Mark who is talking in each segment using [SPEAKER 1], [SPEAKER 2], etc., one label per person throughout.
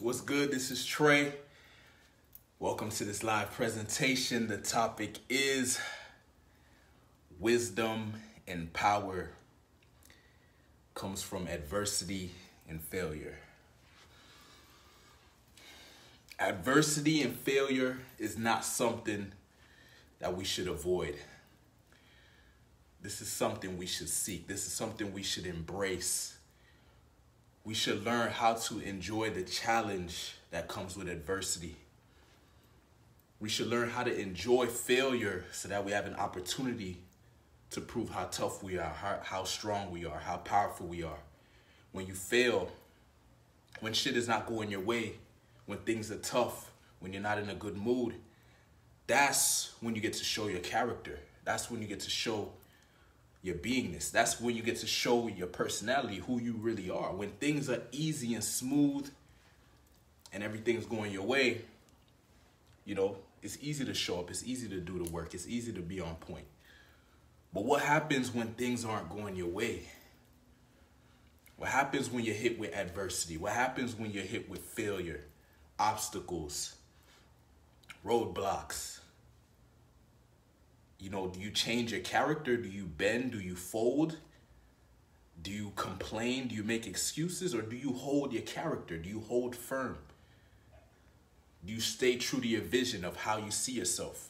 [SPEAKER 1] What's good? This is Trey. Welcome to this live presentation. The topic is wisdom and power comes from adversity and failure. Adversity and failure is not something that we should avoid. This is something we should seek. This is something we should embrace. We should learn how to enjoy the challenge that comes with adversity. We should learn how to enjoy failure so that we have an opportunity to prove how tough we are, how strong we are, how powerful we are. When you fail, when shit is not going your way, when things are tough, when you're not in a good mood, that's when you get to show your character. That's when you get to show your beingness. That's when you get to show your personality, who you really are. When things are easy and smooth and everything's going your way, you know, it's easy to show up. It's easy to do the work. It's easy to be on point. But what happens when things aren't going your way? What happens when you're hit with adversity? What happens when you're hit with failure, obstacles, roadblocks? You know, do you change your character? Do you bend? Do you fold? Do you complain? Do you make excuses? Or do you hold your character? Do you hold firm? Do you stay true to your vision of how you see yourself?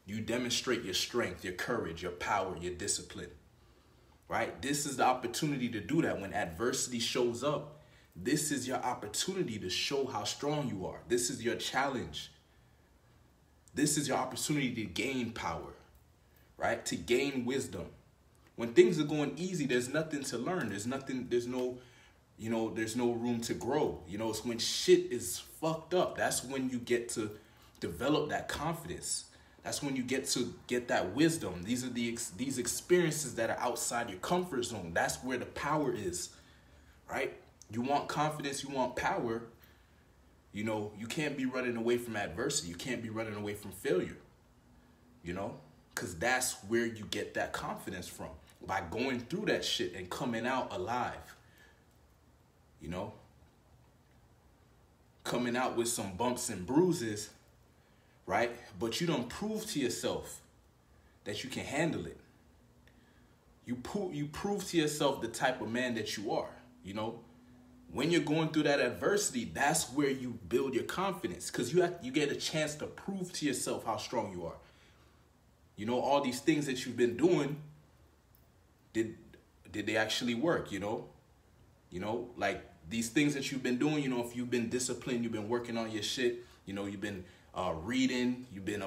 [SPEAKER 1] Do you demonstrate your strength, your courage, your power, your discipline? Right? This is the opportunity to do that. When adversity shows up, this is your opportunity to show how strong you are. This is your challenge. This is your opportunity to gain power. Right? To gain wisdom. When things are going easy, there's nothing to learn. There's no room to grow. You know, it's when shit is fucked up. That's when you get to develop that confidence. That's when you get to get that wisdom. These are these experiences that are outside your comfort zone. That's where the power is. Right? You want confidence, you want power. You know, you can't be running away from adversity. You can't be running away from failure. You know? Because that's where you get that confidence from. By going through that shit and coming out alive. You know? Coming out with some bumps and bruises. Right? But you don't prove to yourself that you can handle it. You prove to yourself the type of man that you are. You know? When you're going through that adversity, that's where you build your confidence. Because you get a chance to prove to yourself how strong you are. You know, all these things that you've been doing, did they actually work, you know? You know, like these things that you've been doing, you know, if you've been disciplined, you've been working on your shit, you know, you've been reading, you've been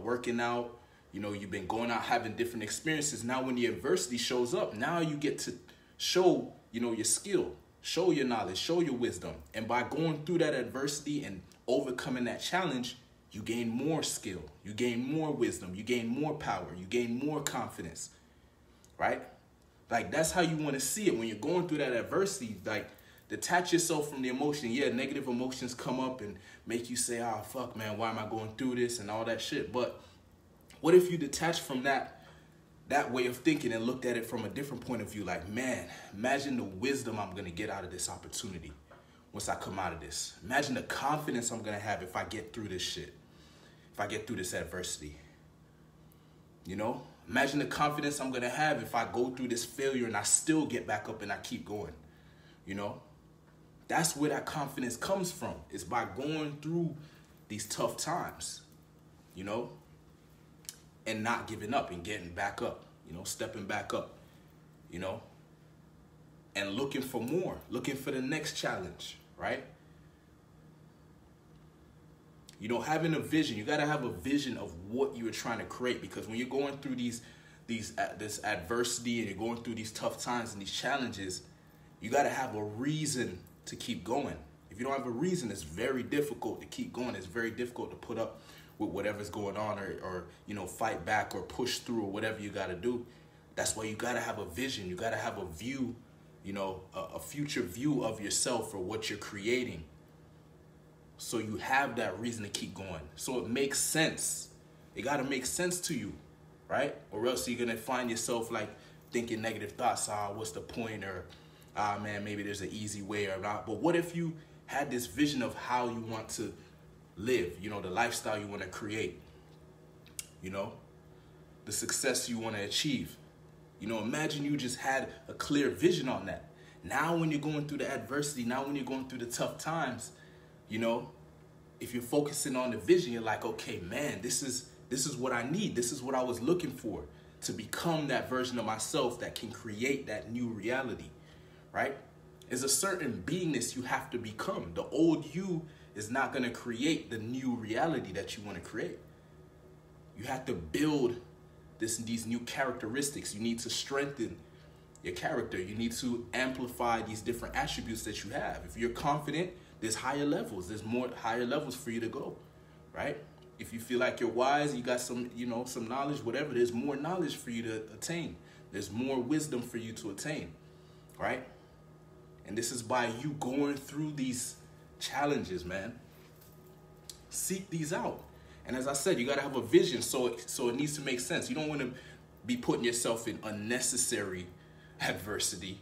[SPEAKER 1] working out, you know, you've been going out having different experiences. Now when the adversity shows up, now you get to show, you know, your skill, show your knowledge, show your wisdom. And by going through that adversity and overcoming that challenge, you gain more skill, you gain more wisdom, you gain more power, you gain more confidence, right? Like, that's how you want to see it when you're going through that adversity. Like, detach yourself from the emotion. Yeah, negative emotions come up and make you say, oh, fuck, man, why am I going through this and all that shit? But what if you detach from that way of thinking and looked at it from a different point of view? Like, man, imagine the wisdom I'm going to get out of this opportunity once I come out of this. Imagine the confidence I'm going to have if I get through this shit. If I get through this adversity, you know, imagine the confidence I'm going to have if I go through this failure and I still get back up and I keep going, you know, that's where that confidence comes from. It's by going through these tough times, you know, and not giving up and getting back up, you know, stepping back up, you know, and looking for more, looking for the next challenge, right? You know, having a vision, you got to have a vision of what you are trying to create, because when you're going through this adversity and you're going through these tough times and these challenges, you got to have a reason to keep going. If you don't have a reason, it's very difficult to keep going. It's very difficult to put up with whatever's going on or you know, fight back or push through or whatever you got to do. That's why you got to have a vision. You got to have a view, you know, a future view of yourself or what you're creating. So you have that reason to keep going. So it makes sense. It got to make sense to you, right? Or else you're going to find yourself like thinking negative thoughts. What's the point? Or, man, maybe there's an easy way or not. But what if you had this vision of how you want to live, you know, the lifestyle you want to create, you know, the success you want to achieve. You know, imagine you just had a clear vision on that. Now when you're going through the adversity, now when you're going through the tough times, you know, if you're focusing on the vision, you're like, okay, man, this is what I need. This is what I was looking for, to become that version of myself that can create that new reality, right? There's a certain beingness you have to become. The old you is not going to create the new reality that you want to create. You have to build these new characteristics. You need to strengthen your character. You need to amplify these different attributes that you have. If you're confident, there's higher levels. There's more higher levels for you to go, right? If you feel like you're wise, you got some, you know, some knowledge, whatever, there's more knowledge for you to attain. There's more wisdom for you to attain, right? And this is by you going through these challenges, man. Seek these out. And as I said, you got to have a vision, so it needs to make sense. You don't want to be putting yourself in unnecessary adversity,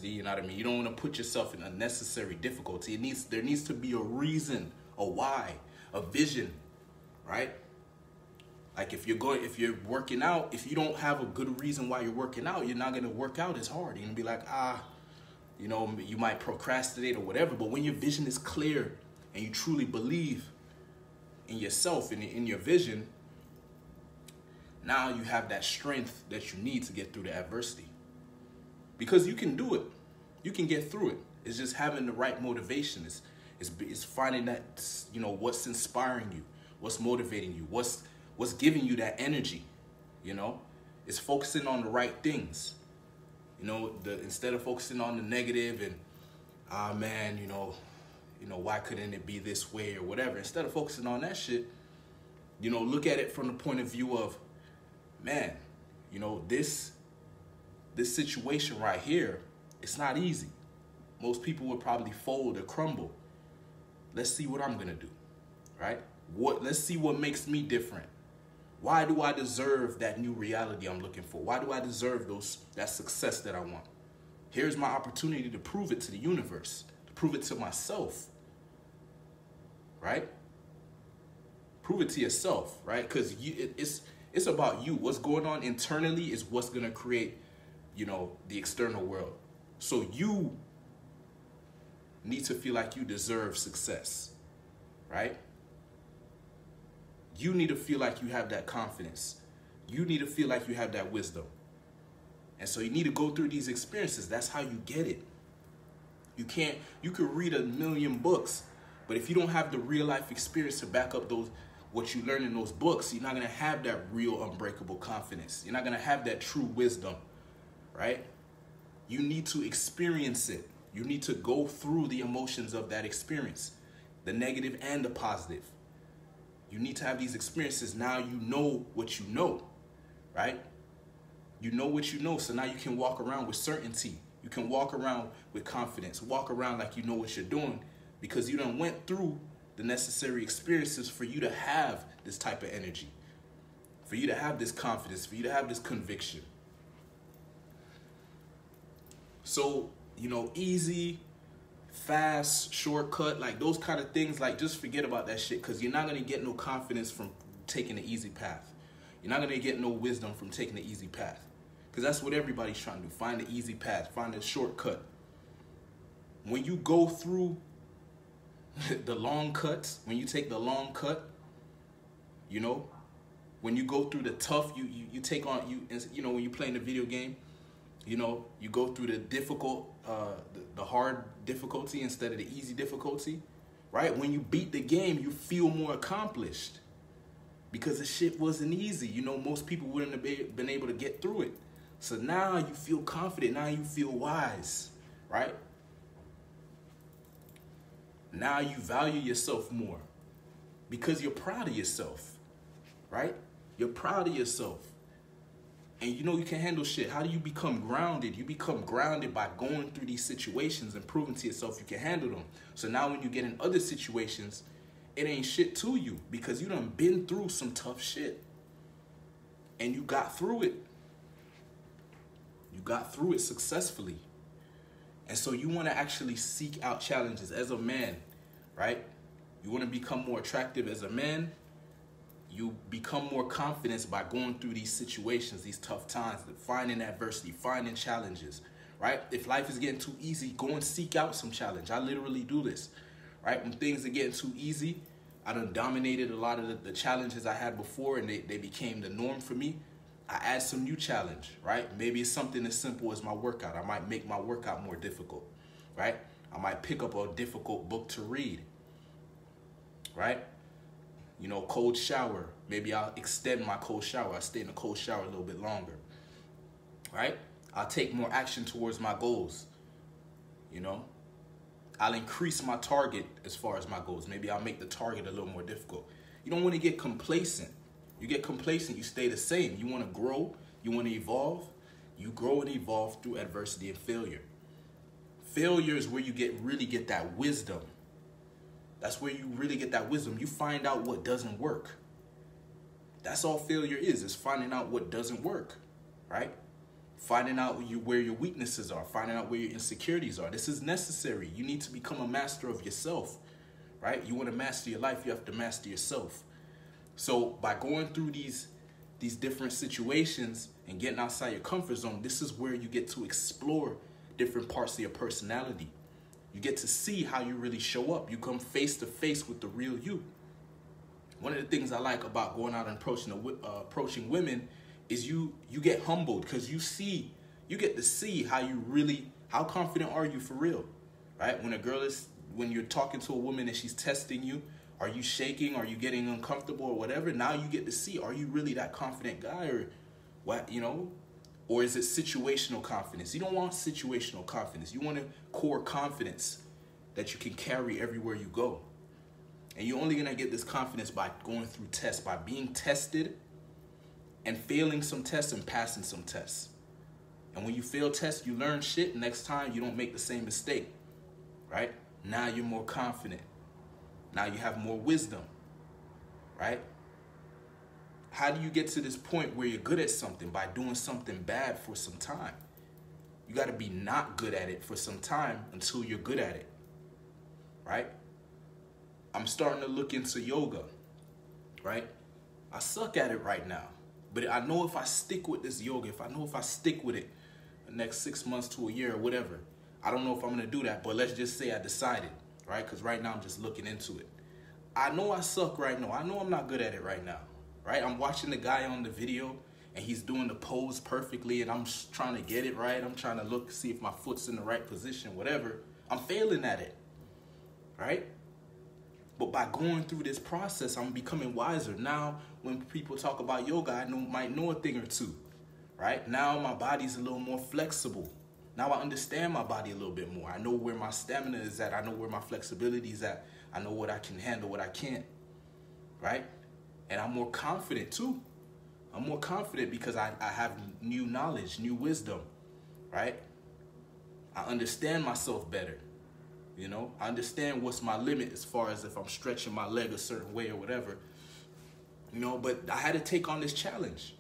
[SPEAKER 1] you know what I mean? You don't want to put yourself in unnecessary difficulty. There needs to be a reason, a why, a vision, right? Like if you're working out, if you don't have a good reason why you're working out, you're not going to work out as hard. You're going to be like, you know, you might procrastinate or whatever. But when your vision is clear and you truly believe in yourself and in your vision, now you have that strength that you need to get through the adversity. Because you can do it. You can get through it. It's just having the right motivation. It's finding that, you know, what's inspiring you, what's motivating you, what's giving you that energy, you know? It's focusing on the right things. You know, instead of focusing on the negative and, man, you know, why couldn't it be this way or whatever? Instead of focusing on that shit, you know, look at it from the point of view of, man, you know, this situation right here, it's not easy. Most people would probably fold or crumble. Let's see what I'm gonna do, right? Let's see what makes me different. Why do I deserve that new reality I'm looking for? Why do I deserve that success that I want? Here's my opportunity to prove it to the universe, to prove it to myself, right? Prove it to yourself, right? Because it's about you. What's going on internally is what's gonna create, you know, the external world. So you need to feel like you deserve success, right? You need to feel like you have that confidence. You need to feel like you have that wisdom. And so you need to go through these experiences. That's how you get it. You could read 1,000,000 books, but if you don't have the real life experience to back up what you learn in those books, you're not gonna have that real unbreakable confidence. You're not gonna have that true wisdom, right? You need to experience it. You need to go through the emotions of that experience, the negative and the positive. You need to have these experiences. Now you know what you know, right? You know what you know, so now you can walk around with certainty. You can walk around with confidence. Walk around like you know what you're doing because you done went through the necessary experiences for you to have this type of energy, for you to have this confidence, for you to have this conviction. So, you know, easy, fast, shortcut, like those kind of things, like just forget about that shit because you're not going to get no confidence from taking the easy path. You're not going to get no wisdom from taking the easy path because that's what everybody's trying to do. Find the easy path, find the shortcut. When you go through the long cuts, when you take the long cut, you know, when you go through the tough, you take on, you know, when you're playing the video game, you know, you go through the difficult, the hard difficulty instead of the easy difficulty, right? When you beat the game, you feel more accomplished because the shit wasn't easy. You know, most people wouldn't have been able to get through it. So now you feel confident. Now you feel wise, right? Now you value yourself more because you're proud of yourself, right? You're proud of yourself. And you know you can handle shit. How do you become grounded? You become grounded by going through these situations and proving to yourself you can handle them. So now when you get in other situations, it ain't shit to you because you done been through some tough shit. And you got through it. You got through it successfully. And so you want to actually seek out challenges as a man, right? You want to become more attractive as a man. You become more confident by going through these situations, these tough times, finding adversity, finding challenges, right? If life is getting too easy, go and seek out some challenge. I literally do this, right? When things are getting too easy, I done dominated a lot of the challenges I had before, and they became the norm for me. I add some new challenge, right? Maybe it's something as simple as my workout. I might make my workout more difficult, right? I might pick up a difficult book to read, right? You know, cold shower. Maybe I'll extend my cold shower. I'll stay in the cold shower a little bit longer, right? I'll take more action towards my goals, you know? I'll increase my target as far as my goals. Maybe I'll make the target a little more difficult. You don't want to get complacent. You get complacent, you stay the same. You want to grow, you want to evolve. You grow and evolve through adversity and failure. Failure is where you really get that wisdom. That's where you really get that wisdom. You find out what doesn't work. That's all failure is finding out what doesn't work, right? Finding out where your weaknesses are, finding out where your insecurities are. This is necessary. You need to become a master of yourself, right? You want to master your life, you have to master yourself. So by going through these different situations and getting outside your comfort zone, this is where you get to explore different parts of your personality. You get to see how you really show up. You come face to face with the real you. One of the things I like about going out and approaching women is you get humbled, because you get to see how confident are you for real, right? When you're talking to a woman and she's testing you, are you shaking? Are you getting uncomfortable or whatever? Now you get to see, are you really that confident guy, or what, you know? Or is it situational confidence? You don't want situational confidence. You want a core confidence that you can carry everywhere you go. And you're only gonna get this confidence by going through tests, by being tested and failing some tests and passing some tests. And when you fail tests, you learn shit. Next time you don't make the same mistake, right? Now you're more confident. Now you have more wisdom, right? How do you get to this point where you're good at something? By doing something bad for some time. You got to be not good at it for some time until you're good at it, right? I'm starting to look into yoga, right? I suck at it right now, but I know if I stick with this yoga, if I stick with it the next 6 months to a year or whatever, I don't know if I'm going to do that, but let's just say I decided, right? Because right now I'm just looking into it. I know I suck right now. I know I'm not good at it right now, right? I'm watching the guy on the video and he's doing the pose perfectly and I'm trying to get it right. I'm trying to see if my foot's in the right position, whatever. I'm failing at it, right? But by going through this process, I'm becoming wiser. Now, when people talk about yoga, I might know a thing or two, right? Now my body's a little more flexible. Now I understand my body a little bit more. I know where my stamina is at. I know where my flexibility is at. I know what I can handle, what I can't, right? And I'm more confident too. I'm more confident because I have new knowledge, new wisdom, right? I understand myself better. You know, I understand what's my limit as far as if I'm stretching my leg a certain way or whatever. You know, but I had to take on this challenge,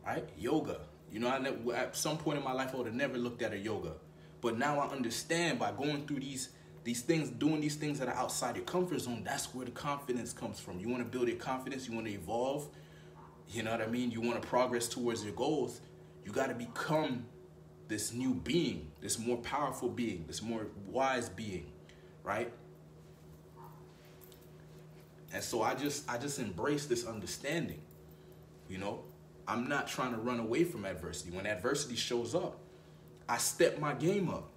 [SPEAKER 1] right? Yoga. You know, at some point in my life, I would have never looked at a yoga. But now I understand by going through these things, doing these things that are outside your comfort zone, that's where the confidence comes from. You want to build your confidence. You want to evolve. You know what I mean? You want to progress towards your goals. You got to become this new being, this more powerful being, this more wise being, right? And so I just embrace this understanding, you know? I'm not trying to run away from adversity. When adversity shows up, I step my game up.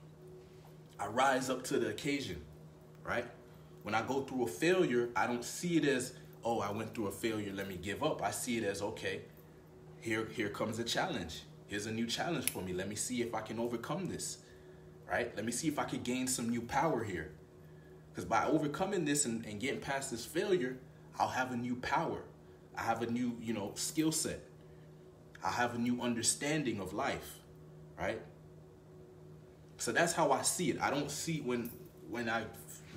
[SPEAKER 1] I rise up to the occasion, right? When I go through a failure, I don't see it as, oh, I went through a failure, let me give up. I see it as, okay, here comes a challenge. Here's a new challenge for me. Let me see if I can overcome this, right? Let me see if I can gain some new power here. Because by overcoming this and getting past this failure, I'll have a new power. I have a new, skill set. I have a new understanding of life, right? So that's how I see it. I don't see when I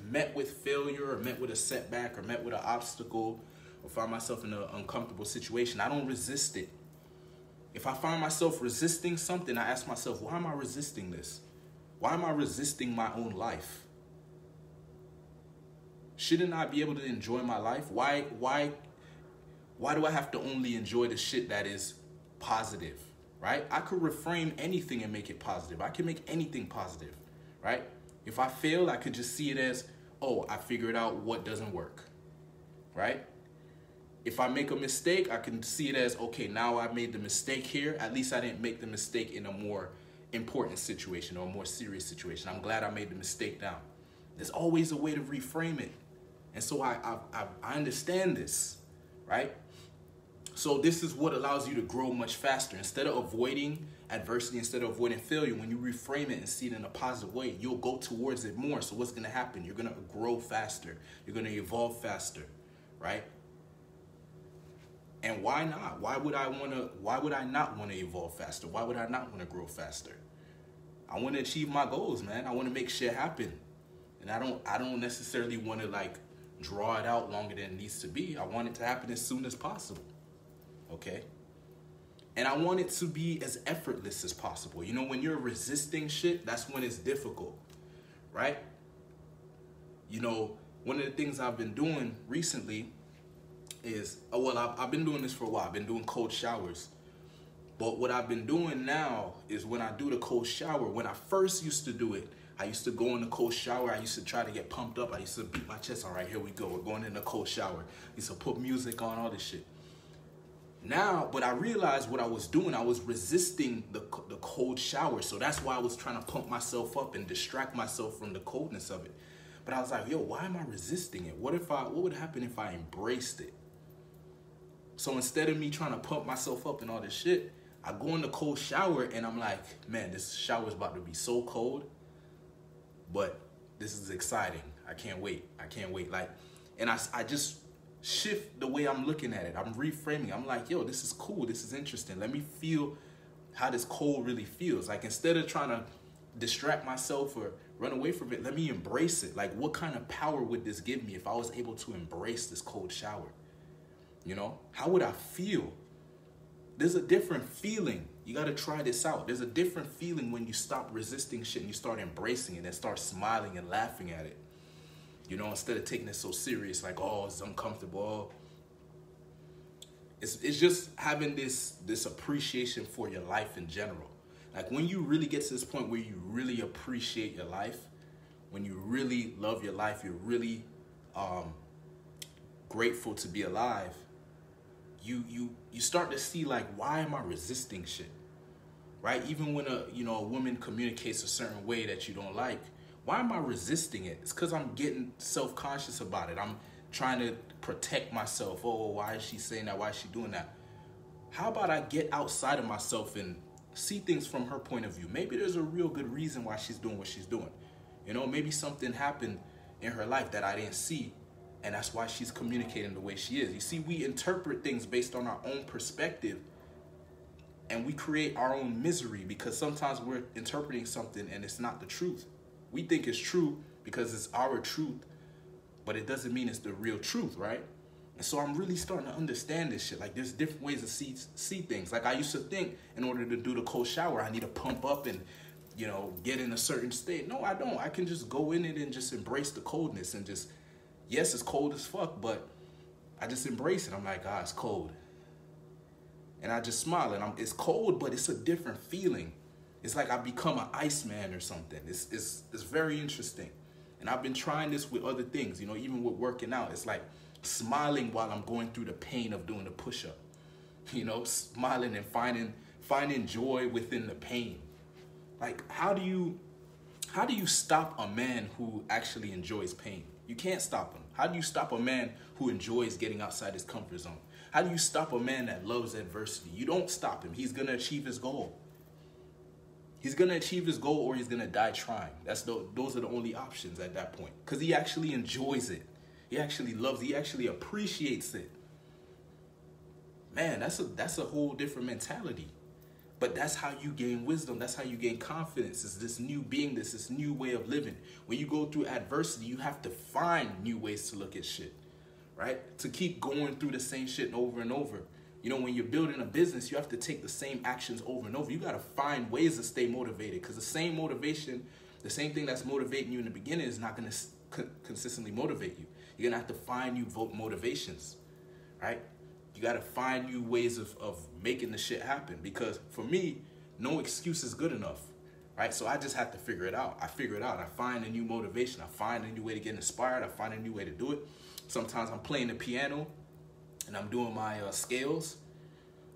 [SPEAKER 1] met with failure or met with a setback or met with an obstacle or find myself in an uncomfortable situation, I don't resist it. If I find myself resisting something, I ask myself, why am I resisting this? Why am I resisting my own life? Shouldn't I be able to enjoy my life? Why do I have to only enjoy the shit that is positive, right? I could reframe anything and make it positive. I can make anything positive, right? If I fail, I could just see it as, oh, I figured out what doesn't work, right? If I make a mistake, I can see it as, okay, now I made the mistake here. At least I didn't make the mistake in a more important situation or a more serious situation. I'm glad I made the mistake now. There's always a way to reframe it. And so I understand this, right? So this is what allows you to grow much faster. Instead of avoiding adversity, instead of avoiding failure, when you reframe it and see it in a positive way, you'll go towards it more. So what's going to happen? You're going to grow faster. You're going to evolve faster, right? And why not? Why would I not want to evolve faster? Why would I not want to grow faster? I want to achieve my goals, man. I want to make shit happen. And I don't necessarily want to like draw it out longer than it needs to be. I want it to happen as soon as possible. Okay? And I want it to be as effortless as possible. You know, when you're resisting shit, that's when it's difficult, right? You know, one of the things I've been doing recently is, I've been doing this for a while. I've been doing cold showers. But what I've been doing now is when I do the cold shower, when I first used to do it, I used to go in the cold shower. I used to try to get pumped up. I used to beat my chest. All right, here we go. We're going in the cold shower. I used to put music on, all this shit. Now, but I realized what I was doing, I was resisting the cold shower. So that's why I was trying to pump myself up and distract myself from the coldness of it. But I was like, yo, why am I resisting it? What would happen if I embraced it? So instead of me trying to pump myself up and all this shit, I go in the cold shower and I'm like, man, this shower is about to be so cold, but this is exciting. I can't wait. I can't wait. Like, and I just shift the way I'm looking at it. I'm reframing. I'm like, yo, this is cool. This is interesting. Let me feel how this cold really feels. Like, instead of trying to distract myself or run away from it, let me embrace it. Like, what kind of power would this give me if I was able to embrace this cold shower? You know, how would I feel? There's a different feeling. You got to try this out. There's a different feeling when you stop resisting shit and you start embracing it and start smiling and laughing at it. You know, instead of taking it so serious, like, oh, it's uncomfortable. It's just having this appreciation for your life in general. Like, when you really get to this point where you really appreciate your life, when you really love your life, you're really grateful to be alive, you start to see, like, why am I resisting shit, right? Even when a woman communicates a certain way that you don't like, why am I resisting it? It's because I'm getting self-conscious about it. I'm trying to protect myself. Oh, why is she saying that? Why is she doing that? How about I get outside of myself and see things from her point of view? Maybe there's a real good reason why she's doing what she's doing. You know, maybe something happened in her life that I didn't see, and that's why she's communicating the way she is. You see, we interpret things based on our own perspective, and we create our own misery because sometimes we're interpreting something and it's not the truth. We think it's true because it's our truth, but it doesn't mean it's the real truth, right? And so I'm really starting to understand this shit. Like, there's different ways to see things. Like, I used to think in order to do the cold shower, I need to pump up and, you know, get in a certain state. No, I don't. I can just go in it and just embrace the coldness and just, yes, it's cold as fuck, but I just embrace it. I'm like, it's cold. And I just smile, and it's cold, but it's a different feeling. It's like I become an Iceman or something. It's very interesting. And I've been trying this with other things, you know, even with working out. It's like smiling while I'm going through the pain of doing the push-up. You know, smiling and finding joy within the pain. Like, how do you stop a man who actually enjoys pain? You can't stop him. How do you stop a man who enjoys getting outside his comfort zone? How do you stop a man that loves adversity? You don't stop him. He's going to achieve his goal. He's going to achieve his goal, or he's going to die trying. Those are the only options at that point. Because he actually enjoys it. He actually loves it. He actually appreciates it. Man, that's a whole different mentality. But that's how you gain wisdom. That's how you gain confidence. It's this new being, this new way of living. When you go through adversity, you have to find new ways to look at shit, right? To keep going through the same shit over and over. You know, when you're building a business, you have to take the same actions over and over. You got to find ways to stay motivated, because the same motivation The same thing that's motivating you in the beginning is not going to consistently motivate you. You're going to have to find new motivations, right? You got to find new ways of making the shit happen, because for me, no excuse is good enough, right? So I just have to figure it out. I figure it out. I find a new motivation. I find a new way to get inspired. I find a new way to do it. Sometimes I'm playing the piano and I'm doing my scales.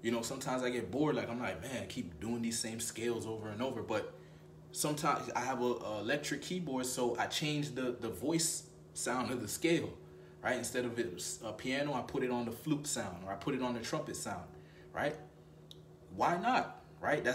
[SPEAKER 1] You know, sometimes I get bored. Like, I'm like, man, I keep doing these same scales over and over. But sometimes I have a electric keyboard, so I change the voice sound of the scale, right? Instead of it a piano, I put it on the flute sound, or I put it on the trumpet sound, right? Why not, right?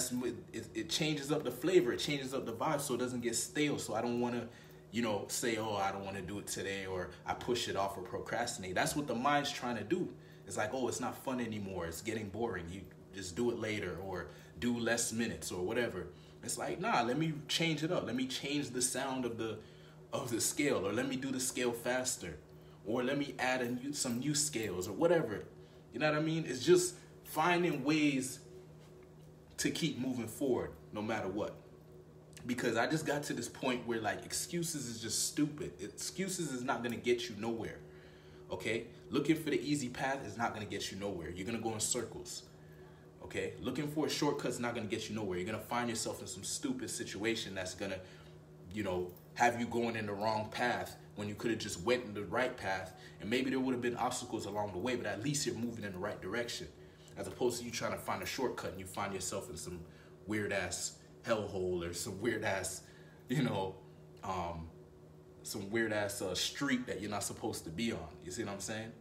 [SPEAKER 1] It changes up the flavor. It changes up the vibe so it doesn't get stale. So I don't want to, you know, say, oh, I don't want to do it today, or I push it off or procrastinate. That's what the mind's trying to do. It's like, oh, it's not fun anymore. It's getting boring. You just do it later, or do less minutes, or whatever. It's like, nah, let me change it up. Let me change the sound of the scale, or let me do the scale faster, or let me add some new scales, or whatever. You know what I mean? It's just finding ways to keep moving forward no matter what. Because I just got to this point where, like, excuses is just stupid. Excuses is not going to get you nowhere. Okay? Looking for the easy path is not going to get you nowhere. You're going to go in circles. Okay? Looking for a shortcut is not going to get you nowhere. You're going to find yourself in some stupid situation that's going to, you know, have you going in the wrong path when you could have just went in the right path. And maybe there would have been obstacles along the way, but at least you're moving in the right direction. As opposed to you trying to find a shortcut and you find yourself in some weird-ass hellhole, or some weird-ass, you know, some weird-ass street that you're not supposed to be on. You see what I'm saying?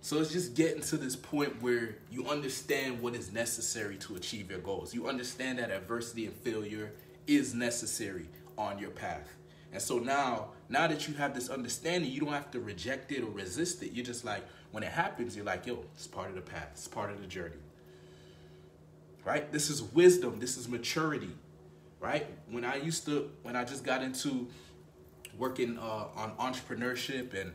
[SPEAKER 1] So it's just getting to this point where you understand what is necessary to achieve your goals. You understand that adversity and failure is necessary on your path. And so now that you have this understanding, you don't have to reject it or resist it. You're just like, when it happens, you're like, yo, it's part of the path. It's part of the journey. Right? This is wisdom. This is maturity. Right? When I just got into working on entrepreneurship and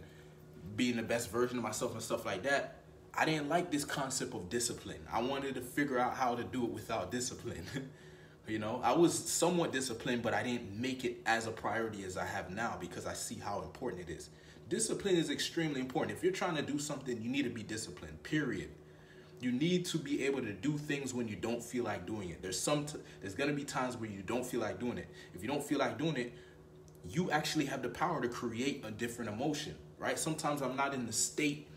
[SPEAKER 1] being the best version of myself and stuff like that, I didn't like this concept of discipline. I wanted to figure out how to do it without discipline. You know, I was somewhat disciplined, but I didn't make it as a priority as I have now, because I see how important it is. Discipline is extremely important. If you're trying to do something, you need to be disciplined, period. You need to be able to do things when you don't feel like doing it. There's going to be times where you don't feel like doing it. If you don't feel like doing it, you actually have the power to create a different emotion, right? Sometimes I'm not in the state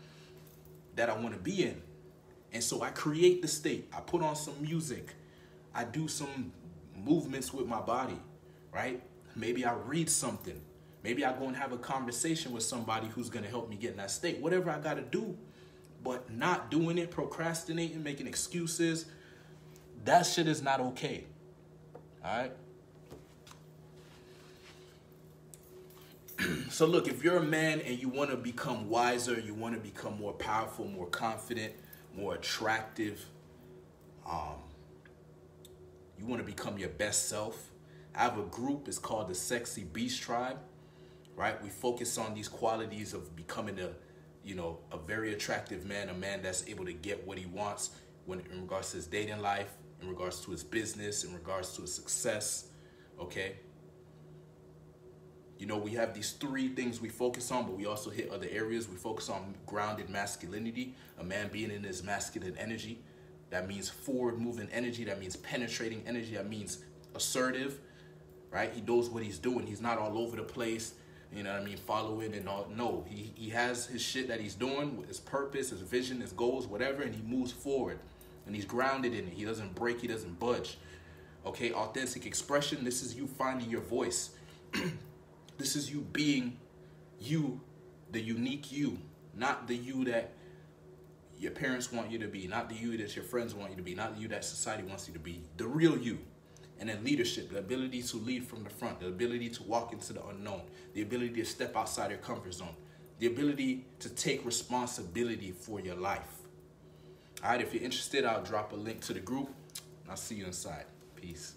[SPEAKER 1] that I want to be in. And so I create the state. I put on some music. I do some movements with my body, right? Maybe I read something. Maybe I go and have a conversation with somebody who's going to help me get in that state. Whatever I got to do. But not doing it, procrastinating, making excuses, that shit is not okay. All right? So look, if you're a man and you want to become wiser, you want to become more powerful, more confident, more attractive, you want to become your best self, I have a group. It's called the Sexy Beast Tribe, right? We focus on these qualities of becoming a very attractive man, a man that's able to get what he wants in regards to his dating life, in regards to his business, in regards to his success, okay? You know, we have these 3 things we focus on, but we also hit other areas. We focus on grounded masculinity, a man being in his masculine energy. That means forward-moving energy. That means penetrating energy. That means assertive, right? He knows what he's doing. He's not all over the place, you know what I mean, following and all. No, he has his shit that he's doing, his purpose, his vision, his goals, whatever, and he moves forward. And he's grounded in it. He doesn't break. He doesn't budge. Okay, authentic expression. This is you finding your voice. This is you being you, the unique you, not the you that your parents want you to be, not the you that your friends want you to be, not the you that society wants you to be, the real you. And then leadership, the ability to lead from the front, the ability to walk into the unknown, the ability to step outside your comfort zone, the ability to take responsibility for your life. All right, if you're interested, I'll drop a link to the group. I'll see you inside. Peace.